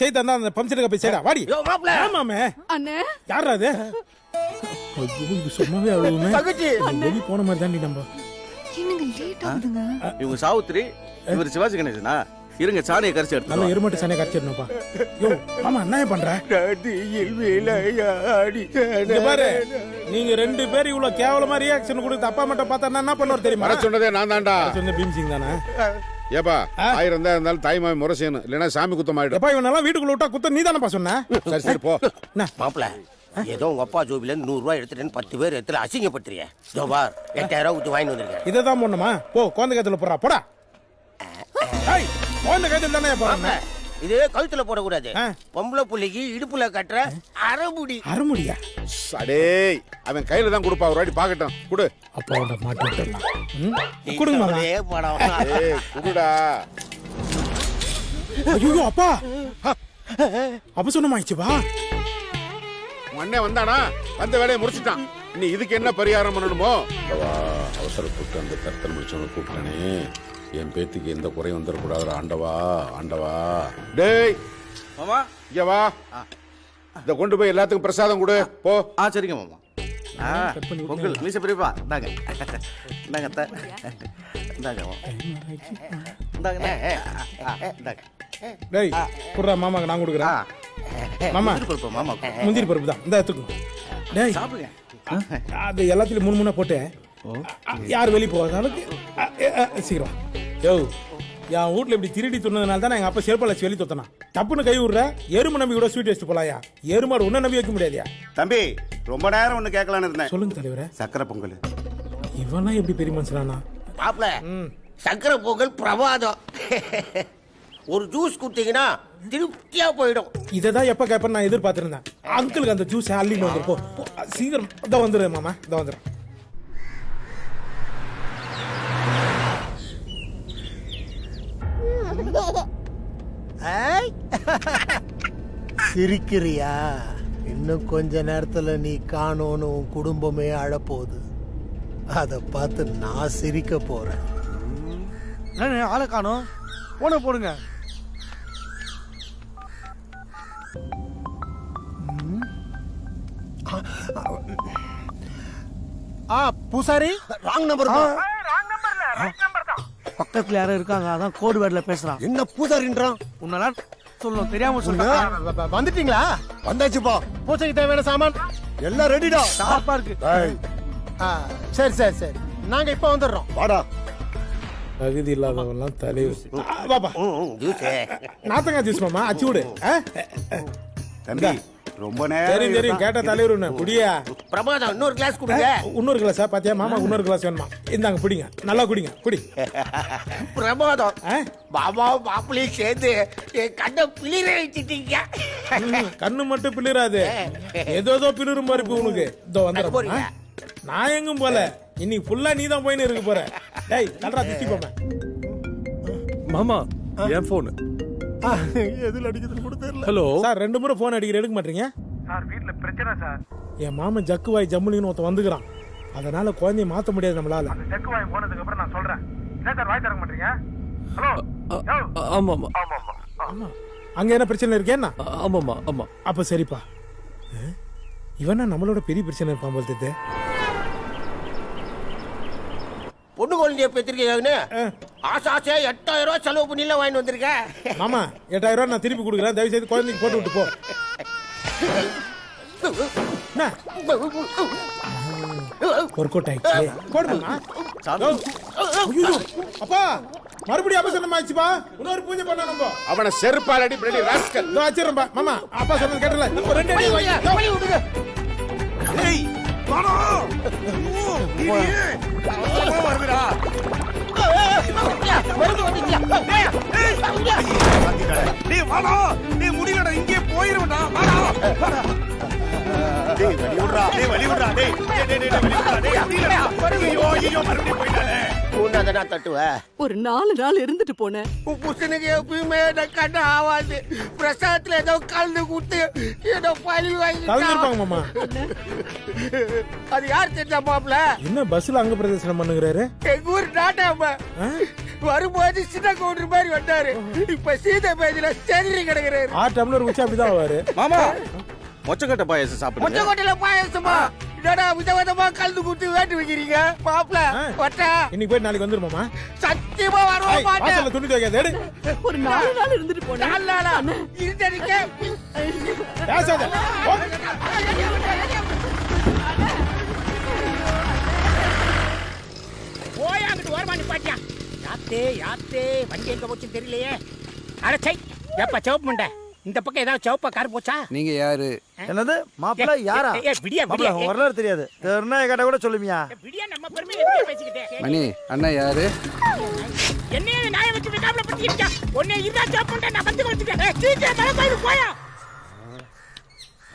செய்து அந்த அந்த பம்சருக்கு போய் செய்டா வாடி. யோ மாப்ள. ஆமாமே. அண்ணே. யாரா அது? இது சும்மாவே அழுவுமே. தங்கச்சி. வெளிய போன மாதிரி தாண்டி நம்ம. என்னங்க லேட் ஆகுதுங்க. இவங்க சாவுத்திரி, இவர் சிவாஜி கணேசனா? இருங்க சாணியை கரைச்சு எடுத்து. நல்ல எருமட்டு சாணியை கரைச்சிடணும்ப்பா. யோ மாமா என்ன பண்ற? இங்க பாரு, நீங்க ரெண்டு பேரும் இவ்வளவு கேவலமா ரியாக்ஷன் கொடுத்து அப்பா மட்டும் பார்த்தா என்ன பண்ணுவார் தெரியுமா? வர சொன்னதே நான் தான்டா. சொன்ன பீம் சிங் தானே. ஏப்பா 1000 தான் இருந்தாலும் தாய்மாவி முறை செய்யணும், இல்லைன்னா சாமி குத்தம் ஆயிடும். எப்பா இவனெல்லாம் வீட்டுக்குள்ள விட்டா குத்த நீ தானப்பா சொன்ன? சரி சரி போ. மாப்ள ஏதோ உங்க அப்பா ஜோபில இருந்து 100 ரூபாய் எடுத்துட்டேன்னு 10 பேர் எடுத்துல அசிங்கப்படுத்துறிய. ஜோபார் 8000 ரூபாய் ஊத்தி வாங்கி வந்திருக்கேன். இததான் பண்ணுமா? போ குழந்தை கழுத்துல போறா போடா. ஏய் குழந்தை கழுத்துல தானே போறாங்க. இது கழுத்துல போடக்கூடாது. பொம்பளை புள்ளிக்கு இடுப்புல கட்டுற அரைமுடி. அரைமுடியா? அடேய் அவன் கையில தான் கொடுப்பா, ஒரு வாட்டி பாக்கட்டும். குடு. அப்பாவோட மாட்டி விட்டுடலாம். கொடுங்க மாமா. ஒரே படம். ஏய் குடுடா. ஐயோ அப்பா, அப்ப சொன்னமாயிடுச்சுப்பா. உன் அண்ணன் வந்தானா? வந்த வேலையை முடிச்சுட்டான். நீ இதுக்கு என்ன பரிகாரம் பண்ணணுமோ? அவசரப்பட்டு அந்த கருத்தல் முடிச்சவனை கூப்பிட்டானே, என் பேத்திக்கு எந்த குறையும் வந்துடக்கூடாது. ஆண்டவா ஆண்டவா. டேய் மாமா இங்க வா. இத கொண்டு போய் எல்லாத்துக்கும் பிரசாதம் கொடு போ. சரிங்க மாமா. பொங்கல் மீச பெரியப்பா இந்தாங்க. இந்தாங்க அத்தை. இந்தாங்க இந்தாங்க இந்தாங்க. டேய் குடுறா மாமாக்கு நான் கொடுக்குறேன். மாமா மாமா முந்திரி பருப்பு தான் இந்த எடுத்துக்கோ. டேய் சாப்பிடுங்க. அது எல்லாத்துலயும் 3 3 போட்டு யார் வெளியே போகாதாலும் சீக்கிரம். யோ என் வீட்டுல இப்படி திருடி துண்ணதுனால தான் எங்க அப்பா செருப்பாச்சு வெளியே தொத்தனா. தப்புன்னு கை விடுற எருமை நம்பி கூட ஸ்வீட் வச்சுட்டு போலாயா? எருமாடு ஒன்னும் நம்பி வைக்க முடியாதியா? தம்பி ரொம்ப நேரம் ஒண்ணு கேட்கலான்னு இருந்தேன். சொல்லுங்க தலைவரே. சக்கரை பொங்கல். இவனா எப்படி பெரிய மனுஷனா? மாப்ள சக்கரை பொங்கல் பிரமாதம். ஒரு ஜூஸ் குடிச்சீங்கன்னா திருப்தியா போயிடும். இததான் எப்ப கேப்ப நான் எதிர்பார்த்திருந்தேன். அங்கிளுக்கு அந்த ஜூஸ் அள்ளிட்டு வந்துருப்போ. சீக்கிரம் இத வந்துரு மாமா, இத வந்துரு. சிரிக்கிறியா? இன்னும் கொஞ்ச நேரத்துல நீ காணோன்னு உன் குடும்பமே அழப்போகுது. அத பார்த்து நான் சிரிக்க போறேன். ஆளை காணோம், போன போடுங்க. பூசாரி ராங் நம்பர். பக்கத்துல யாரும் இருக்காங்க, அதான் கோடு வேர்ட்ல பேசுறான். என்ன பூசாரின்றான்? உன்னால சொல்லணும், தெரியாம சொல்லுங்க. வந்துட்டீங்களா? வந்தாச்சுப்பா. பூசைக்கு தேவையான சாமான் எல்லாம் ரெடிடா. சாப்பா இருக்கு. சரி சரி சரி, நாங்க இப்ப வந்துடுறோம். வாடா. தகுதி இல்லாதவெல்லாம் தலைவர். பாப்பா ஜூஸ். நாத்தங்கா ஜூஸ் மாமா அச்சு விடு. தம்பி ரொம்ப நேரம் தெரியும் தெரியும் கேட்ட தலைவர் குடியா. பிரமாதம். இன்னொரு கிளாஸ் குடிங்க. இன்னொரு கிளாஸா? பாத்தியா மாமா இன்னொரு கிளாஸ் வேணுமா? இந்தாங்க குடிங்க, நல்லா குடிங்க. குடி. பிரமாதம். மாமா மாப்பிளையும் சேர்ந்து கண்ணை பிளிர வச்சுட்டீங்க. கண்ணு மட்டும் பிளிராது, ஏதோ பிளிரும் மாதிரி இப்ப உனக்கு. இதோ வந்துடுறேன். நான் எங்கும் போல, இன்னைக்கு ஃபுல்லா நீ தான் போயின்னு இருக்க போற. டேய் கல்றா திட்டி போமா. மாமா என் போன் எதுல அடிக்குதுன்னு கூட தெரியல. ஹலோ சார், 2 முறை போன் அடிக்கிற எடுக்க மாட்டீங்க சார்? வீட்டுல பிரச்சனை சார். என் மாமன் ஜக்குவாய் ஜம்முலின்னு ஒருத்த வந்துக்கிறான். அதனால குழந்தைய மாத்த முடியாது நம்மளால. அந்த செக் வாங்கி போனதுக்கு அப்புறம் நான் சொல்றேன். என்ன சார் வாய் தர மாட்டீங்க? ஹலோ. ஆமாமா ஆமா, அங்க என்ன பிரச்சனை இருக்கேன்னா? ஆமாமா ஆமா. அப்ப சரிப்பா. இவனா நம்மளோட பெரிய பிரச்சனை இருப்பான் போல தெரியுது. பொண்ணு குழந்தைய பெற்றிருக்கீங்கன்னு ஆசை ஆசையா 8000 ரூபாய் செலவு பண்ணி வாங்கி வந்திருக்கேன். மாமா 8000 ரூபாய் நான் திருப்பி கொடுக்குறேன். தயவு செய்து குழந்தைக்கு போட்டு விட்டு போ. ஒர்க் அவுட் ஆயிடுச்சு. போடுமா. அப்பா மறுபடியும் அவசரம் ஆயிடுச்சுப்பா. இன்னொரு பூஜை பண்ண நம்ம. அவனை செருப்பால் அடி பிளடி ராஸ்கல். இதோ வச்சிரம்பா. மாமா அப்பா சொன்னது கேட்டல. இப்போ 2 அடி வாங்கி விடுங்க. ஏய் வாடா. வருதுடா. டேய் வாடா. டேய் முடியலடா, இங்கே போயிரடா. வாடா. டேய் வலி விடுடா. டேய் வலி விடுடா. டேய் டேய் டேய் வலி விடுடா. டேய் முடியலடா. ஐயோ மறுபடியும் போய்டானே. உன்னதனா தட்டுவ. ஒரு 4 நாள் இருந்துட்டு போனேன். உன் புருஷனுக்கு எப்பயுமே கண்ண ஆவாது. பிரசாதத்துல ஏதோ கலந்து கொடுத்து ஏதோ பழி வாங்கி கலந்துருப்பாங்க மாமா. அது யார் தெரிஞ்சா மாப்ள? என்ன பஸ்ல அங்க பிரதேசனம் பண்ணுகிறாரு? எங்க ஊர் நாட்டாம வரும்போது சின்ன கவுண்டர் மாதிரி வந்தாரு. இப்ப சீதை பேதியில செதறி கிடக்குறாரு. 6 டம்ளர் குடிச்சா அப்படிதான் ஆவாரு. மாமா மொச்சக்கட்டை பாயாசம் சாப்பிடுங்க. மொச்சக்கொட்டையில பாயாசமா? என்னடா விதவிதமா கலந்து கொடுத்து வேட்டு வைக்கிறீங்க? மாப்பிள ஒட்டா இன்னைக்கு போய் நாளைக்கு வந்துருமாமா. சத்தியமா வரவே மாட்டேன். வாசல்ல துணி துவைக்காத எடு. ஒரு 4 நாள் இருந்துட்டு போனேன். 4 நாளா இருந்தடிக்க பேசாத. போ. போய் அங்கிட்டு ஓரமா நிப்பாட்டியா. யாத்தே வண்டி எங்க போச்சுன்னு தெரியலையே. அடச்சை எப்ப சிவப்பு மண்டை இந்த பக்கம் ஏதாவது சிவப்பா கார் போச்சா? நீங்க யாரு? என்னது மாப்பிள்ள யாரா? விடியா மாப்பிள்ள உன் வரலாறு தெரியாது. தெரினா கேட்டா கூட சொல்லுமியா? விடியா நம்ம பெருமை எதுக்கு பேசிக்கிட்டே? மணி அண்ணா யாரு? என்னைய நாயை வச்சு விடாமல பத்தி இருக்கா. உன்னை இதா சிவப்பு மண்டை நான் வந்து வச்சுட்டேன். சீக்கிரம் மலை கோயிலுக்கு போயா.